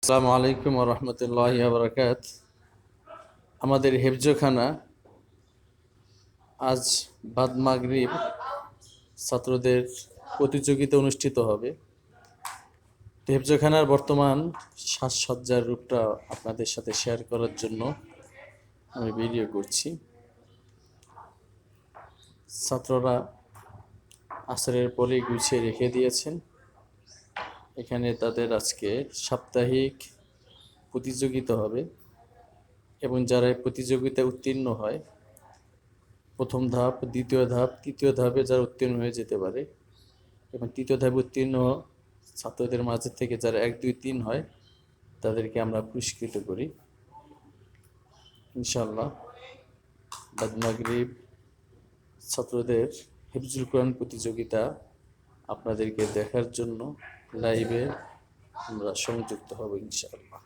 আসসালামু আলাইকুম ওয়া রাহমাতুল্লাহি ওয়া বারাকাত। আমাদের হেফজখানা আজ বাদ মাগরিব ছাত্রদের প্রতিযোগিতা অনুষ্ঠিত হবে। হেফজখানার বর্তমান সাজসজ্জার রূপটা আপনাদের সাথে শেয়ার করার জন্য আমি ভিডিও করছি। ছাত্ররা আসরের পরেই গুছিয়ে রেখে দিয়েছেন। এখানে তাদের আজকে সাপ্তাহিক প্রতিযোগিতা হবে এবং যারা এই প্রতিযোগিতায় উত্তীর্ণ হয়, প্রথম ধাপ, দ্বিতীয় ধাপ, তৃতীয় ধাপে যারা উত্তীর্ণ হয়ে যেতে পারে এবং তৃতীয় ধাপে উত্তীর্ণ ছাত্রদের মাঝে থেকে যারা 1, 2, 3 হয় তাদেরকে আমরা পুরস্কৃত করি ইনশাআল্লাহ। বাদ মাগরিব ছাত্রদের হিফজুল কোরআন প্রতিযোগিতা আপনাদেরকে দেখার জন্য লাইভে আমরা সংযুক্ত হব ইনশাআল্লাহ।